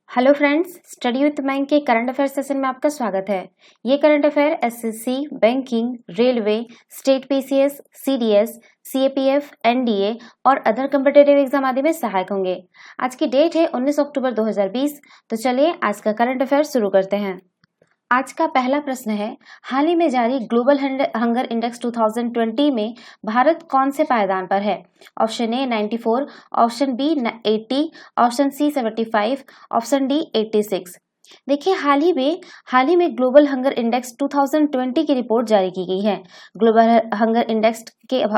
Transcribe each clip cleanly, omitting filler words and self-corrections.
Hello friends, study with मैंग के current affair session में आपका स्वागत है। ये current affair SSC, banking, railway, state PCS, CDS, CAPF, NDA और अदर कॉम्पिटिटिव एग्जाम आदि में सहायक होंगे। आज की डेट है 19 अक्टूबर 2020। तो चलिए आज का करंट अफेयर शुरू करते हैं। आज का पहला प्रश्न है, हाल ही में जारी ग्लोबल हंगर इंडेक्स 2020 में भारत कौन से पायदान पर है? Option A 94, option B 80, option C 75, option D 86। देखिए, हाल ही में ग्लोबल हंगर इंडेक्स 2020 की रिपोर्ट जारी की गई है। ग्लोबल हंगर इंडेक्स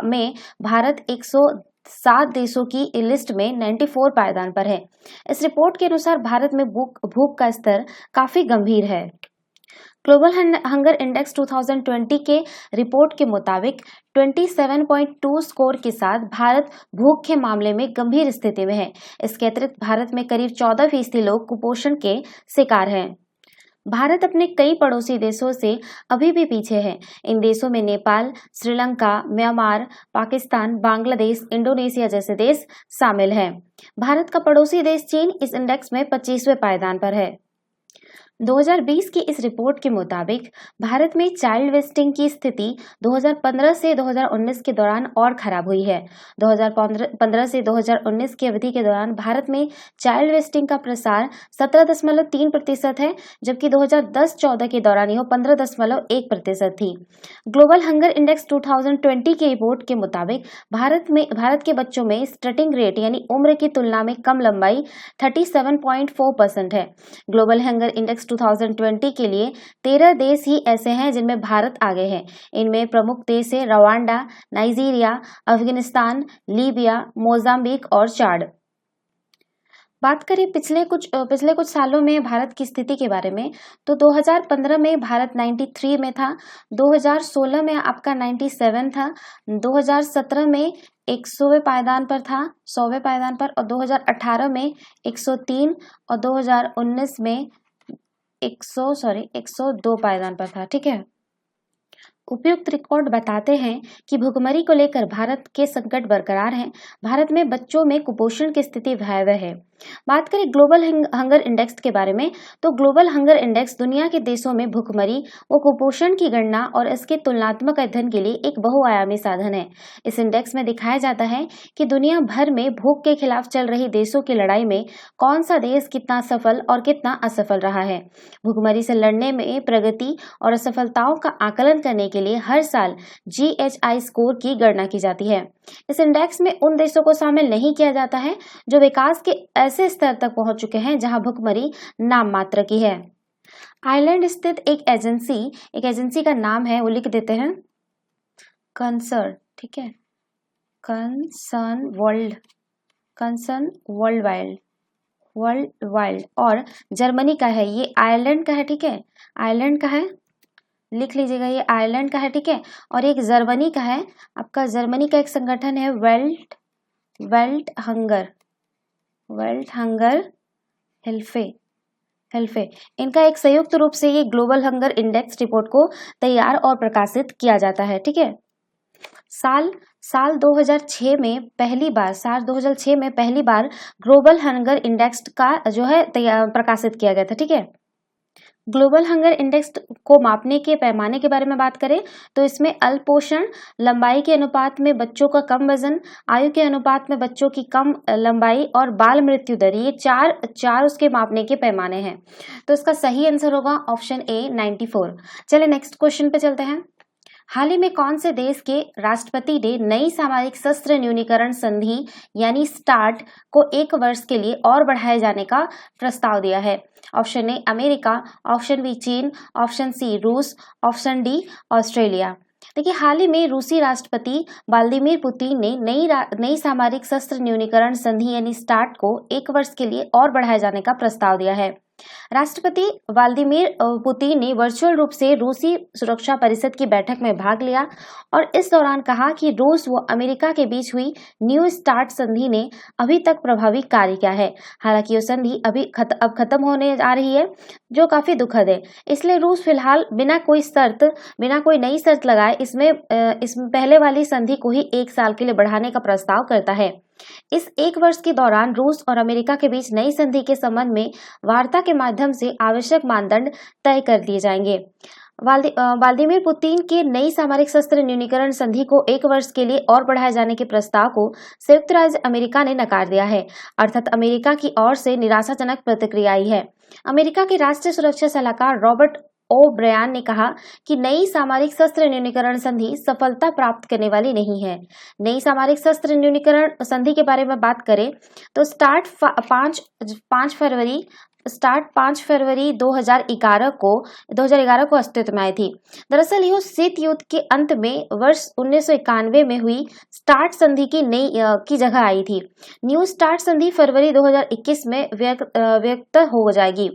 में भारत 107 देशों की लिस्ट में 94 पायदान पर है। इस रिपोर्ट के अनुसार भारत में भूख का स्तर काफी गंभीर है। ग्लोबल हंगर इंडेक्स 2020 के रिपोर्ट के मुताबिक 27.2 स्कोर के साथ भारत भूख के मामले में गंभीर स्थिति में है। इसके अतिरिक्त भारत में करीब 14% लोग कुपोषण के शिकार हैं। भारत अपने कई पड़ोसी देशों से अभी भी पीछे है। इन देशों में नेपाल, श्रीलंका, म्यांमार, पाकिस्तान, बांग्लादेश, इंडोनेशिया जैसे देश शामिल हैं। भारत का पड़ोसी देश चीन इस इंडेक्स में 25वें पायदान पर है। 2020 की इस रिपोर्ट के मुताबिक भारत में चाइल्ड वेस्टिंग की स्थिति 2015 से 2019 के दौरान और खराब हुई है। 2015 से 2019 की अवधि के दौरान भारत में चाइल्ड वेस्टिंग का प्रसार 17.3% है, जबकि 2010-14 के दौरान यह 15.1% थी। ग्लोबल हंगर इंडेक्स 2020 की रिपोर्ट के मुताबिक भारत के बच्चों में स्टार्टिंग रेट यानी उम्र की तुलना में कम लंबाई 37.4% है। ग्लोबल हंगर इंडेक्स 2020 के लिए 13 देश ही ऐसे हैं जिनमें भारत आगे है। इनमें प्रमुख देश है Rwanda, Nigeria, Afghanistan, Libya, Mozambique और चाड। बात करें पिछले कुछ सालों में भारत की स्थिति के बारे में, तो 2015 में भारत 93 में था, 2016 में आपका 97 था, 2017 में 100वें पायदान पर था, 100वें पायदान पर, और 2018 में 103 और 2019 में 102 पायदान पर था। ठीक है। उपयुक्त रिकॉर्ड बताते हैं कि भुखमरी को लेकर भारत के संकट बरकरार हैं। भारत में बच्चों में कुपोषण की स्थिति भयावह है। बात करें ग्लोबल हंगर इंडेक्स के बारे में, तो ग्लोबल हंगर इंडेक्स दुनिया के देशों में भुखमरी व कुपोषण की गणना और इसके तुलनात्मक अध्ययन के लिए एक बहुआयामी साधन है। इस इंडेक्स में दिखाया जाता है कि दुनिया भर में भूख के खिलाफ चल रही देशों की लड़ाई में कौन सा देश कितना सफल और कितना असफल रहा है। भुखमरी से लड़ने में प्रगति और असफलताओं का आकलन करने के लिए हर साल GHI स्कोर की गणना की जाती है। इस इंडेक्स में उन देशों को शामिल नहीं किया जाता है जो विकास के ऐसे स्तर तक पहुंच चुके हैं जहां भुखमरी नाम मात्र की है। आयरलैंड स्थित एक एजेंसी का नाम है, वो लिख देते हैं कंसर्न। ठीक है, कंसर्न वर्ल्ड वाइड, और जर्मनी का है, ये आयरलैंड का है। ठीक है, आयरलैंड का है, लिख लीजिएगा, ये आयरलैंड का है। ठीक है, और एक जर्मनी का है, आपका जर्मनी का एक संगठन है वर्ल्ड हंगर हेल्फे। इनका एक संयुक्त रूप से ये ग्लोबल हंगर इंडेक्स रिपोर्ट को तैयार और प्रकाशित किया जाता है। ठीक है, साल 2006 में पहली बार ग्लोबल हंगर इंडेक्स का जो है प्रकाशित किया गया था। ठीक है, ग्लोबल हंगर इंडेक्स को मापने के पैमाने के बारे में बात करें तो इसमें अल्पोषण, लंबाई के अनुपात में बच्चों का कम वजन, आयु के अनुपात में बच्चों की कम लंबाई और बाल मृत्यु दर, ये चार उसके मापने के पैमाने हैं। तो इसका सही आंसर होगा ऑप्शन ए 94। चलिए नेक्स्ट क्वेश्चन पे चलते हैं। हाल ही में कौन से देश के राष्ट्रपति ने नई सामरिक शस्त्र न्यूनीकरण संधि यानी स्टार्ट को 1 वर्ष के लिए और बढ़ाए जाने का प्रस्ताव दिया है? Option A America, option B चीन, ऑप्शन सी रूस, ऑप्शन डी ऑस्ट्रेलिया। देखिए, हाल ही में रूसी राष्ट्रपति व्लादिमीर पुतिन ने नई सामरिक शस्त्र न्यूनीकरण संधि यानी स्टार्ट को 1 वर्ष के लिए और बढ़ाए जाने का प्रस्ताव दिया है। राष्ट्रपति व्लादिमीर पुतिन ने वर्चुअल रूप से रूसी सुरक्षा परिषद की बैठक में भाग लिया और इस दौरान कहा कि रूस व अमेरिका के बीच हुई न्यू स्टार्ट संधि ने अभी तक प्रभावी कार्य किया है। हालांकि यह संधि अब खत्म होने जा रही है, जो काफी दुखद है। इसलिए रूस फिलहाल बिना कोई नई शर्त लगाए इसमें पहले वाली संधि को ही 1 साल के लिए बढ़ाने का प्रस्ताव करता है। इस एक वर्ष के दौरान रूस और अमेरिका के बीच नई संधि के संबंध में वार्ता के माध्यम से आवश्यक मानदंड तय कर दिए जाएंगे। व्लादिमीर पुतिन के नई सामरिक शस्त्र न्यूनीकरण संधि को एक वर्ष के लिए और बढ़ाए जाने के प्रस्ताव को संयुक्त राज्य अमेरिका ने नकार दिया है, अर्थात अमेरिका की ओर से निराशाजनक प्रतिक्रिया आई है। अमेरिका के राष्ट्रीय सुरक्षा सलाहकार रॉबर्ट ओ ब्रायन ने कहा कि नई सामरिक शस्त्र न्यूनीकरण संधि सफलता प्राप्त करने वाली नहीं है। नई सामरिक शस्त्र न्यूनीकरण संधि के बारे में बात करें तो स्टार्ट 5 फरवरी 2011 को अस्तित्व में आई थी। दरअसल यह शीत युद्ध के अंत में वर्ष 1991 में हुई स्टार्ट संधि की जगह आई थी। न्यू स्टार्ट संधि फरवरी 2021 में व्यक्त हो जाएगी।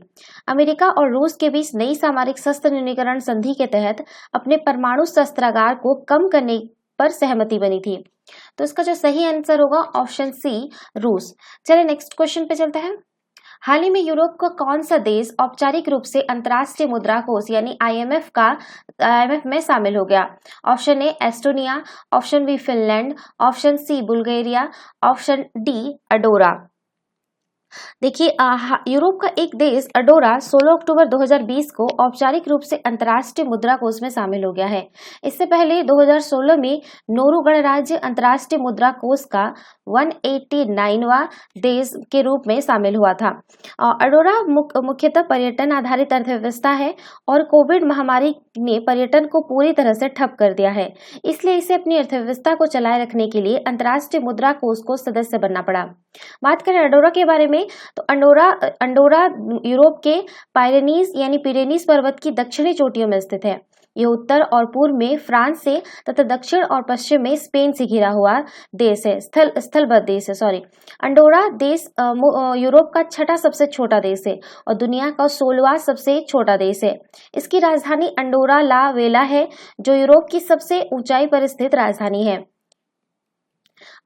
अमेरिका और रूस के बीच नई सामरिक शस्त्र न्यूनीकरण संधि के तहत अपने परमाणु शस्त्रागार को कम करने पर सहमति बनी थी। तो इसका जो सही आंसर होगा ऑप्शन सी, रूस। चलिए नेक्स्ट क्वेश्चन पे चलते हैं। हाल ही में यूरोप का कौन सा देश औपचारिक रूप से अंतर्राष्ट्रीय मुद्रा कोष यानी आईएमएफ में शामिल हो गया? Option A Estonia, option B Finland, option C Bulgaria, option D Andorra. देखिए यूरोप का एक देश अंडोरा 16 अक्टूबर 2020 को औपचारिक रूप से अंतर्राष्ट्रीय मुद्रा कोष में शामिल हो गया है। इससे पहले 2016 में नोरू गणराज्य अंतर्राष्ट्रीय मुद्रा कोष का 189वां देश के रूप में शामिल हुआ था। अंडोरा मुख्यतः पर्यटन आधारित अर्थव्यवस्था है और कोविड महामारी ने पर्यटन को पूरी तरह से ठप कर दिया है, इसलिए इसे अपनी अर्थव्यवस्था को चलाए रखने के लिए अंतर्राष्ट्रीय मुद्रा कोष को सदस्य बनना पड़ा। बात करें अंडोरा के बारे में तो अंडोरा यूरोप के पिरेनीज पर्वत की दक्षिणी चोटियों में स्थित है। यह उत्तर और पूर्व में फ्रांस से तथा दक्षिण और पश्चिम में स्पेन से घिरा हुआ देश है, स्थलबद्ध देश है। अंडोरा देश यूरोप का छठा सबसे छोटा देश है और दुनिया का 16वां सबसे छोटा देश है। इसकी राजधानी अंडोरा ला वेला है, जो यूरोप की सबसे ऊंचाई पर स्थित राजधानी है।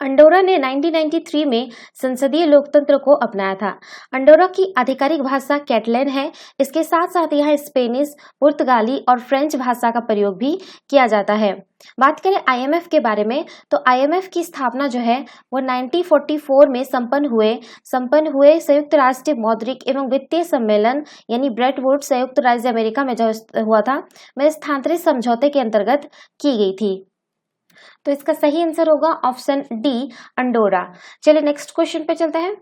अंडोरा ने 1993 में संसदीय लोकतंत्र को अपनाया था। अंडोरा की आधिकारिक भाषा कैटलन है। इसके साथ साथ यहाँ स्पेनिश, पुर्तगाली और फ्रेंच भाषा का प्रयोग भी किया जाता है। बात करें आईएमएफ के बारे में तो आईएमएफ की स्थापना जो है वो 1944 में संपन्न हुए संयुक्त राष्ट्रीय मौद्रिक एवं वित्तीय सम्मेलन यानी ब्रेटन वुड्स संयुक्त राज्य अमेरिका में जो हुआ था में स्थानांतरित समझौते के अंतर्गत की गई थी। तो इसका सही आंसर होगा ऑप्शन डी, अंडोरा। चलिए नेक्स्ट क्वेश्चन पे चलते हैं।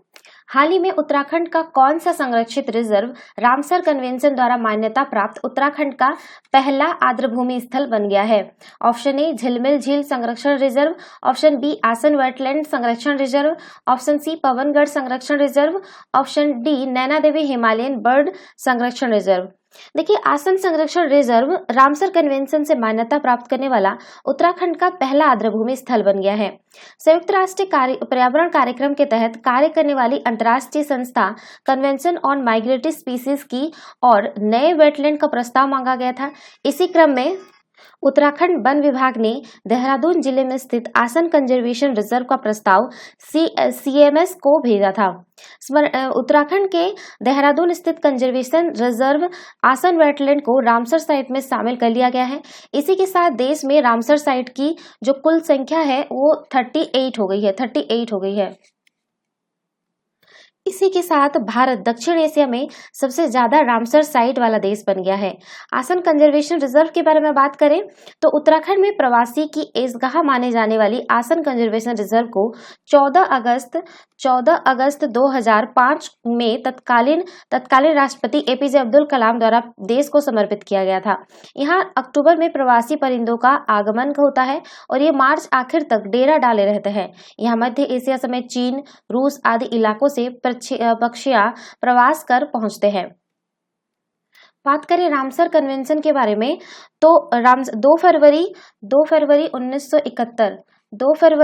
हाल ही में उत्तराखंड का कौन सा संरक्षित रिजर्व रामसर कन्वेंशन द्वारा मान्यता प्राप्त उत्तराखंड का पहला आर्द्रभूमि स्थल बन गया है? ऑप्शन ए झिलमिल झील संरक्षण रिजर्व, ऑप्शन बी आसन वेटलैंड संरक्षण रिजर्व, ऑप्शन सी पवनगढ़ संरक्षण reserve, option D Naina Devi Himalayan bird संरक्षण रिजर्व। देखिए आसन संरक्षण रिजर्व रामसर कन्वेंशन से मान्यता प्राप्त करने वाला उत्तराखंड का पहला आर्द्रभूमि स्थल बन गया है। संयुक्त राष्ट्र पर्यावरण कार्यक्रम के तहत कार्य करने वाली अंतर्राष्ट्रीय संस्था कन्वेंशन ऑन माइग्रेटरी स्पीसीज की और नए वेटलैंड का प्रस्ताव मांगा गया था। इसी क्रम में उत्तराखंड वन विभाग ने देहरादून जिले में स्थित आसन कंजर्वेशन रिजर्व का प्रस्ताव सीएमएस को भेजा था। उत्तराखंड के देहरादून स्थित कंजर्वेशन रिजर्व आसन वेटलैंड को रामसर साइट में शामिल कर लिया गया है। इसी के साथ देश में रामसर साइट की जो कुल संख्या है वो 38 हो गई है। इसी के साथ भारत दक्षिण एशिया में सबसे ज्यादा रामसर साइट वाला देश बन गया है। आसन कंजर्वेशन रिजर्व के बारे में बात करें तो उत्तराखंड में प्रवासी की ऐशगाह माने जाने वाली आसन कंजर्वेशन रिजर्व को 14 अगस्त 2005 में तत्कालीन राष्ट्रपति एपीजे अब्दुल कलाम द्वारा देश को समर्पित किया गया था। यहाँ अक्टूबर में प्रवासी परिंदों का आगमन होता है और ये मार्च आखिर तक डेरा डाले रहते हैं। यहाँ मध्य एशिया समेत चीन, रूस आदि इलाकों से पक्षियां प्रवास कर पहुंचते हैं। बात करें रामसर कन्वेंशन के बारे में तो 2 फरवरी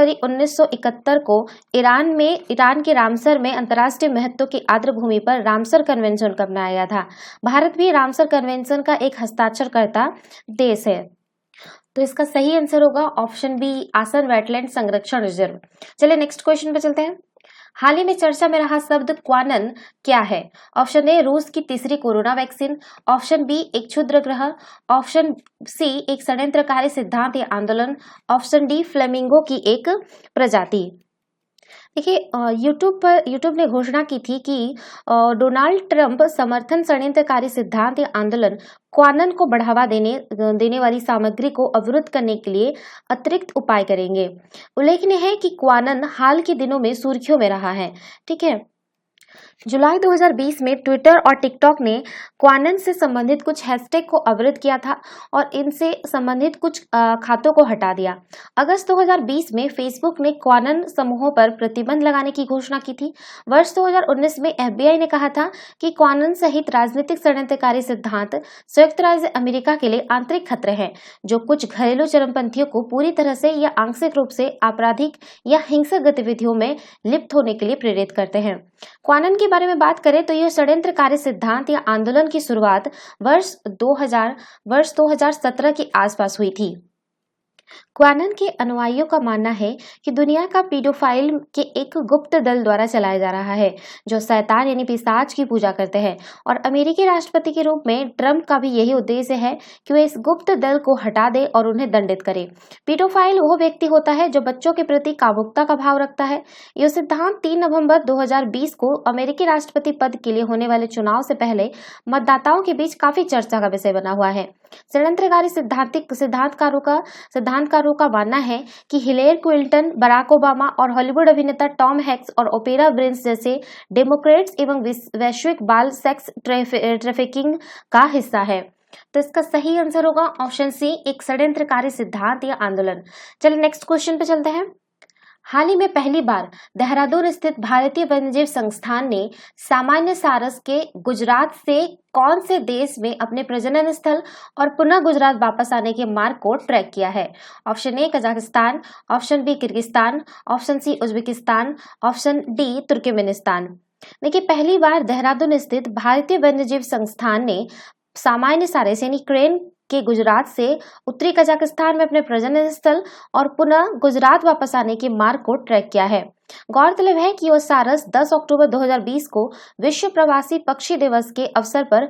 1971 को ईरान के रामसर में अंतर्राष्ट्रीय महत्व की आर्द्रभूमि पर रामसर कन्वेंशन को अपनाया गया था। भारत भी रामसर कन्वेंशन का एक हस्ताक्षरकर्ता देश है। तो इसका सही आंसर होगा ऑप्शन बी, आसन वेटलैंड संरक्षण रिजर्व। चलिए नेक्स्ट क्वेश्चन पे चलते हैं। हाल ही में चर्चा में रहा शब्द क्वानन क्या है? ऑप्शन ए रूस की तीसरी कोरोना वैक्सीन, ऑप्शन बी एक क्षुद्र ग्रह, ऑप्शन सी एक षड्यंत्रकारी सिद्धांत या आंदोलन, ऑप्शन डी फ्लेमिंगो की एक प्रजाति। देखिए यूट्यूब ने घोषणा की थी कि डोनाल्ड ट्रंप समर्थन षड्यंत्रकारी सिद्धांत या आंदोलन क्वानन को बढ़ावा देने वाली सामग्री को अवरुद्ध करने के लिए अतिरिक्त उपाय करेंगे। उल्लेखनीय है कि क्वानन हाल के दिनों में सुर्खियों में रहा है। ठीक है, जुलाई 2020 में ट्विटर और टिकटॉक ने क्वानन से संबंधित कुछ हैशटैग को अवरुद्ध किया था और इनसे संबंधित कुछ खातों को हटा दिया। अगस्त 2020 में फेसबुक ने क्वानन समूहों पर प्रतिबंध लगाने की घोषणा की थी। वर्ष 2019 में एफबीआई ने कहा था कि क्वानन सहित राजनीतिक षड्यंत्रकारी सिद्धांत संयुक्त राज्य अमेरिका के लिए आंतरिक खतरे हैं, जो कुछ घरेलू चरमपंथियों को पूरी तरह से या आंशिक रूप से आपराधिक या हिंसक गतिविधियों में लिप्त होने के लिए प्रेरित करते हैं। क्वानन के बारे में बात करें तो यह षड्यंत्रकारी सिद्धांत या आंदोलन की शुरुआत वर्ष 2017 के आसपास हुई थी। क्वानन के अनुयायियों का मानना है कि दुनिया का पीडोफाइल के एक गुप्त दल द्वारा चलाया जा रहा है, जो शैतान यानी पिशाच की पूजा करते हैं, और अमेरिकी राष्ट्रपति के रूप में ट्रंप का भी यही उद्देश्य है कि वे इस गुप्त दल को हटा दे और उन्हें दंडित करे। पीडोफाइल वह व्यक्ति होता है जो बच्चों के प्रति कामुकता का भाव रखता है। यह सिद्धांत 3 नवंबर 2020 को अमेरिकी राष्ट्रपति पद के लिए होने वाले चुनाव से पहले मतदाताओं के बीच काफी चर्चा का विषय बना हुआ है। षड्यंत्रकारी सिद्धांतकारों का मानना है कि हिलेरी क्लिंटन, बराक ओबामा और हॉलीवुड अभिनेता टॉम हैंक्स और ओपेरा विंफ्रे जैसे डेमोक्रेट्स एवं वैश्विक बाल सेक्स ट्रैफिकिंग का हिस्सा है। तो इसका सही आंसर होगा ऑप्शन सी, एक षड्यंत्रकारी सिद्धांत या आंदोलन। चलिए नेक्स्ट क्वेश्चन पे चलते हैं। हाल ही में पहली बार देहरादून स्थित भारतीय वन्यजीव संस्थान ने सामान्य सारस के गुजरात से कौन से देश में अपने प्रजनन स्थल और पुनः गुजरात वापस आने के मार्ग को ट्रैक किया है? Option A Kazakhstan, option B Kyrgyzstan, option C Uzbekistan, option D Turkmenistan. देखिए, पहली बार देहरादून स्थित भारतीय वन्यजीव संस्थान ने सामान्य सारस यानी क्रेन के गुजरात से उत्तरी कजाकिस्तान में अपने प्रजनन स्थल और पुनः गुजरात वापस आने के मार्ग को ट्रैक किया है। गौरतलब है कि यह सारस 10 अक्टूबर 2020 को विश्व प्रवासी पक्षी दिवस के अवसर पर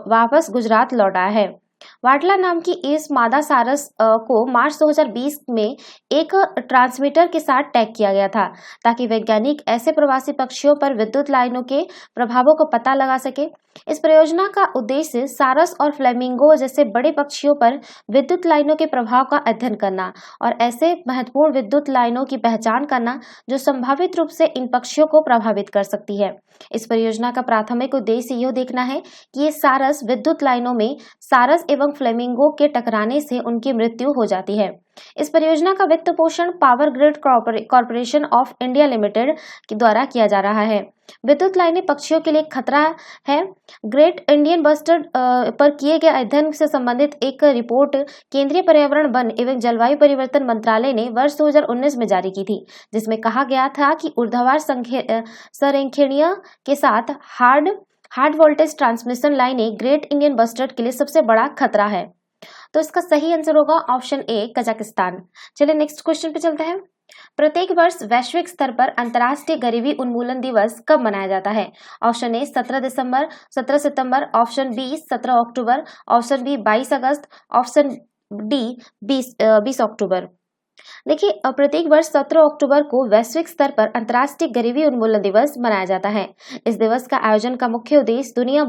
वापस गुजरात लौट आया है। वाटला नाम की इस मादा सारस को मार्च 2020 में एक ट्रांसमीटर के साथ टैग किया गया था, ताकि वैज्ञानिक ऐसे प्रवासी पक्षियों पर विद्युत लाइनों के प्रभावों को पता लगा सके। इस परियोजना का उद्देश्य सारस और फ्लेमिंगो जैसे बड़े पक्षियों पर विद्युत लाइनों के प्रभाव का अध्ययन करना और ऐसे महत्वपूर्ण विद्युत लाइनों की पहचान करना जो संभावित रूप से इन पक्षियों को प्रभावित कर सकती है। इस परियोजना का प्राथमिक उद्देश्य यह देखना है कि ये सारस विद्युत लाइनों में सारस एवं फ्लेमिंगो के टकराने से उनकी मृत्यु हो जाती है। इस परियोजना का वित्त पोषण power grid corporation of India limited के द्वारा किया जा रहा है। विद्युत लाइनें पक्षियों के लिए खतरा है। ग्रेट इंडियन बस्टर्ड पर किए गए अध्ययन से संबंधित एक रिपोर्ट केंद्रीय पर्यावरण, वन एवं जलवायु परिवर्तन मंत्रालय ने वर्ष 2019 में जारी की थी, जिसमें कहा गया था कि ऊर्ध्वाधर संरेखणीय के साथ हार्ड वोल्टेज ट्रांसमिशन लाइनें ग्रेट इंडियन बस्टर्ड के लिए सबसे बड़ा खतरा है। तो इसका सही आंसर होगा ऑप्शन ए कजाकिस्तान। चलिए नेक्स्ट क्वेश्चन पे चलते हैं। प्रत्येक वर्ष वैश्विक स्तर पर अंतर्राष्ट्रीय गरीबी उन्मूलन दिवस कब मनाया जाता है? ऑप्शन ए 17 सितंबर, ऑप्शन बी 17 अक्टूबर, ऑप्शन बी 22 अगस्त, ऑप्शन डी 20 अक्टूबर। देखिए, प्रत्येक वर्ष 17 अक्टूबर को वैश्विक स्तर पर अंतर्राष्ट्रीय गरीबी उन्मूलन दिवस मनाया जाता है। इस दिवस का आयोजन का मुख्य उद्देश्य दुनिया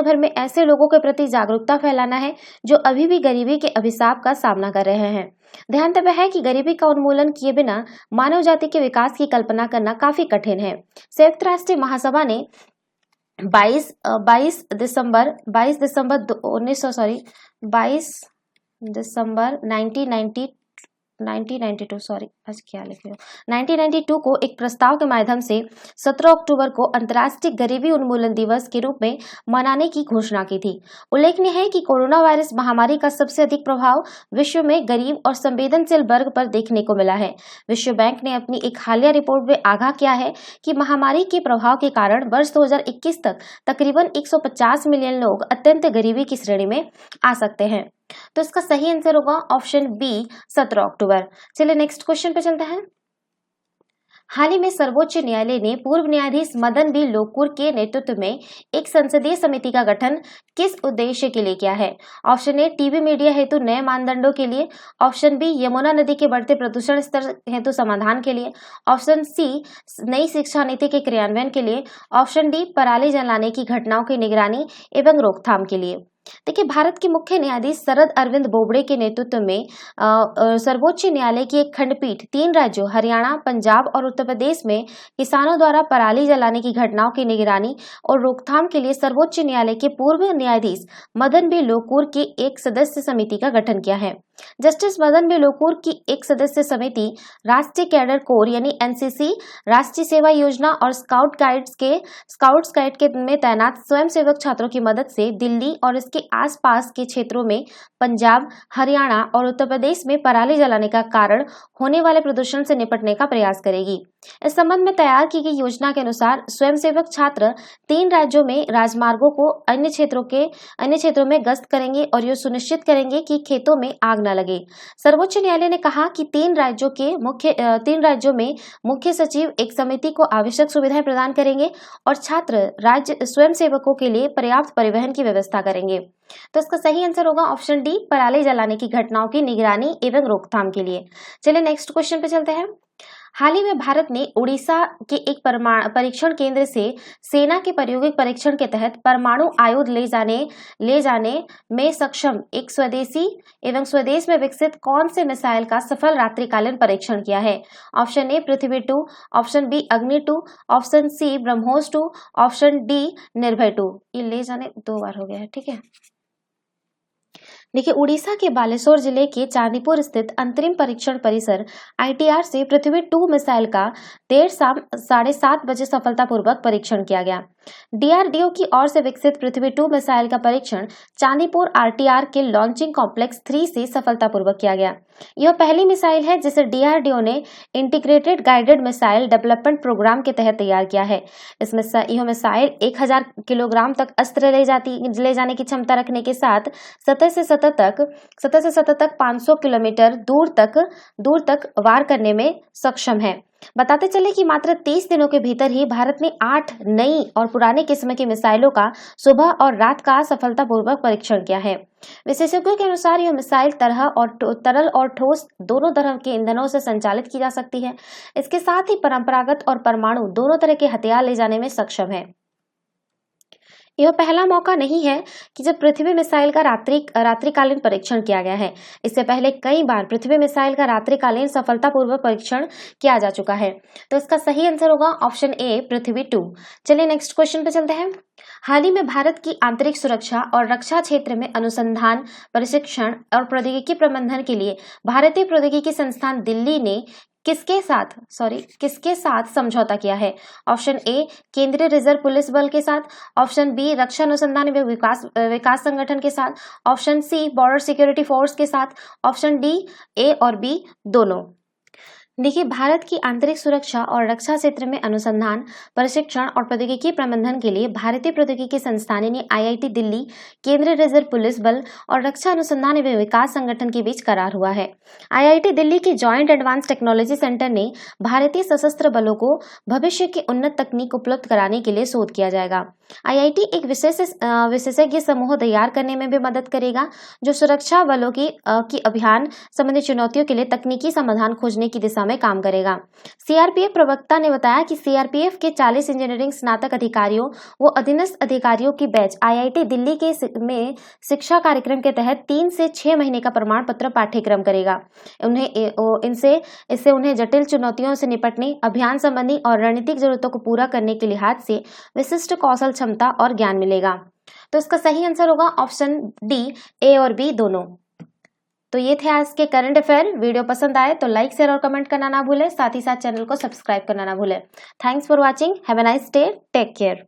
भर में ऐसे लोगों के प्रति जागरूकता फैलाना है जो अभी भी गरीबी के अभिशाप का सामना कर रहे हैं। ध्यातव्य है कि गरीबी का उन्मूलन किए बिना मानव जाति के विकास की कल्पना करना काफी कठिन है। संयुक्त राष्ट्र महासभा ने 22 दिसंबर 1992 को एक प्रस्ताव के माध्यम से 17 अक्टूबर को अंतर्राष्ट्रीय गरीबी उन्मूलन दिवस के रूप में मनाने की घोषणा की थी। उल्लेखनीय है कि कोरोना वायरस महामारी का सबसे अधिक प्रभाव विश्व में गरीब और संवेदनशील वर्ग पर देखने को मिला है। विश्व बैंक ने अपनी एक हालिया रिपोर्ट में आगाह किया है कि महामारी के प्रभाव के कारण वर्ष 2021 तक तकरीबन 150 मिलियन लोग अत्यंत गरीबी की श्रेणी में आ सकते हैं। तो इसका सही आंसर होगा ऑप्शन बी 17 अक्टूबर। चलिए नेक्स्ट क्वेश्चन पे चलते हैं। हाल ही में सर्वोच्च न्यायालय ने पूर्व न्यायाधीश मदन बी लोकुर के नेतृत्व में एक संसदीय समिति का गठन किस उद्देश्य के लिए किया है? ऑप्शन ए टीवी मीडिया हेतु नए मानदंडों के लिए, ऑप्शन बी यमुना नदी के बढ़ते प्रदूषण स्तर हेतु समाधान के लिए, ऑप्शन सी नई शिक्षा नीति के क्रियान्वयन के लिए, ऑप्शन डी पराली जलाने की घटनाओं की निगरानी एवं रोकथाम के लिए। देखिए, भारत के मुख्य न्यायाधीश शरद अरविंद बोबड़े के नेतृत्व में सर्वोच्च न्यायालय की एक खंडपीठ 3 राज्यों हरियाणा, पंजाब और उत्तर प्रदेश में किसानों द्वारा पराली जलाने की घटनाओं की निगरानी और रोकथाम के लिए सर्वोच्च न्यायालय के पूर्व न्यायाधीश मदन बी लोकुर की एक सदस्य समिति का गठन किया है। जस्टिस मदन बी लोकुर की एक सदस्य समिति राष्ट्रीय कैडर कोर यानी एनसीसी, राष्ट्रीय सेवा योजना और स्काउट्स गाइड के में तैनात स्वयंसेवक छात्रों की मदद से दिल्ली और इसके आसपास के क्षेत्रों में पंजाब, हरियाणा और उत्तर प्रदेश में पराली जलाने का कारण होने वाले प्रदूषण से निपटने का प्रयास करेगी। इस संबंध में तैयार की गई योजना के अनुसार स्वयंसेवक छात्र 3 राज्यों में राजमार्गों को अन्य क्षेत्रों में गश्त करेंगे और यह सुनिश्चित करेंगे कि खेतों में आग न लगे। सर्वोच्च न्यायालय ने कहा कि 3 राज्यों में मुख्य सचिव एक समिति को आवश्यक सुविधाएं प्रदान करेंगे और छात्र राज्य स्वयंसेवकों के लिए पर्याप्त परिवहन की व्यवस्था करेंगे। तो इसका सही आंसर होगा ऑप्शन डी, पराली जलाने की घटनाओं की निगरानी एवं रोकथाम के लिए। चलिए नेक्स्ट क्वेश्चन पे चलते हैं। हाल ही में भारत ने उड़ीसा के एक परीक्षण केंद्र से सेना के प्रायोगिक परीक्षण के तहत परमाणु आयुध ले जाने में सक्षम एक स्वदेशी एवं स्वदेश में विकसित कौन से मिसाइल का सफल रात्रिकालीन परीक्षण किया है? Option A Prithvi 2, option B Agni 2, option C BrahMos 2, option D Nirbhay 2। ये ले जाने 2 बार हो गया है, ठीक है। देखिए, उड़ीसा के बालेश्वर जिले के चांदीपुर स्थित अंतरिम परीक्षण परिसर ITR से पृथ्वी 2 मिसाइल का देर शाम 7:30 बजे सफलतापूर्वक परीक्षण किया गया। DRDO की ओर से विकसित पृथ्वी 2 मिसाइल का परीक्षण चांदीपुर RTR के लॉन्चिंग कॉम्प्लेक्स 3 से सफलतापूर्वक किया गया। यह पहली मिसाइल है जिसे DRDO ने integrated guided missile development programme के तहत तैयार किया है। यह मिसाइल 1000 किलोग्राम तक अस्त्र ले जाने की क्षमता रखने के साथ सतह से सतह तक 500 किलोमीटर दूर तक वार करने में सक्षम है। बताते चले कि मात्र 30 दिनों के भीतर ही भारत ने 8 नई और पुराने किस्म की मिसाइलों का सुबह और रात का सफलतापूर्वक परीक्षण किया है। विशेषज्ञों के अनुसार यह मिसाइल तरल और ठोस दोनों तरह के ईंधनों से संचालित की जा सकती है। इसके साथ ही परंपरागत और परमाणु दोनों तरह के हथियार ले जाने में सक्षम है। यह पहला मौका नहीं है कि जब पृथ्वी मिसाइल का रात्रिकालीन परीक्षण किया गया है। इससे पहले कई बार पृथ्वी मिसाइल का रात्रिकालीन सफलतापूर्वक परीक्षण किया जा चुका है। तो इसका सही आंसर होगा ऑप्शन ए पृथ्वी 2। चलिए नेक्स्ट क्वेश्चन पे चलते हैं। हाल ही में भारत की आंतरिक सुरक्षा और रक्षा क्षेत्र में अनुसंधान, प्रशिक्षण और प्रौद्योगिकी प्रबंधन के लिए भारतीय प्रौद्योगिकी संस्थान दिल्ली ने किसके साथ समझौता किया है? ऑप्शन ए केंद्रीय रिजर्व पुलिस बल के साथ, ऑप्शन बी रक्षा अनुसंधान एवं विकास संगठन के साथ, option C border security force के साथ, ऑप्शन डी ए और बी दोनों। देखिए, भारत की आंतरिक सुरक्षा और रक्षा क्षेत्र में अनुसंधान, प्रशिक्षण और प्रौद्योगिकी प्रबंधन के लिए भारतीय प्रौद्योगिकी संस्थान यानी IIT दिल्ली, केंद्रीय रिजर्व पुलिस बल और रक्षा अनुसंधान एवं विकास संगठन के बीच करार हुआ है। IIT दिल्ली के जॉइंट एडवांस टेक्नोलॉजी सेंटर ने भारतीय सशस्त्र बलों को भविष्य की उन्नत तकनीक उपलब्ध कराने के लिए शोध किया जाएगा। IIT एक विशेषज्ञ समूह तैयार करने में भी मदद करेगा जो सुरक्षा बलों की अभियान संबंधी चुनौतियों के लिए तकनीकी समाधान खोजने की दिशा में काम करेगा। CRPF प्रवक्ता ने बताया कि CRPF के 40 इंजीनियरिंग स्नातक अधिकारियों व अधीनस्थ अधिकारियों की बैच IIT दिल्ली में शिक्षा कार्यक्रम के तहत 3 से 6 महीने का प्रमाण पत्र पाठ्यक्रम करेगा। इससे उन्हें जटिल चुनौतियों से निपटने, अभियान संबंधी और रणनीतिक जरूरतों को पूरा करने के लिहाज से विशिष्ट कौशल, क्षमता और ज्ञान मिलेगा। तो इसका सही आंसर होगा ऑप्शन डी, ए और बी दोनों। तो ये थे आज के करंट अफेयर। वीडियो पसंद आए तो लाइक, शेयर और कमेंट करना ना भूलें। साथ ही साथ चैनल को सब्सक्राइब करना ना भूलें। Thanks for watching. Have a nice day. Take care.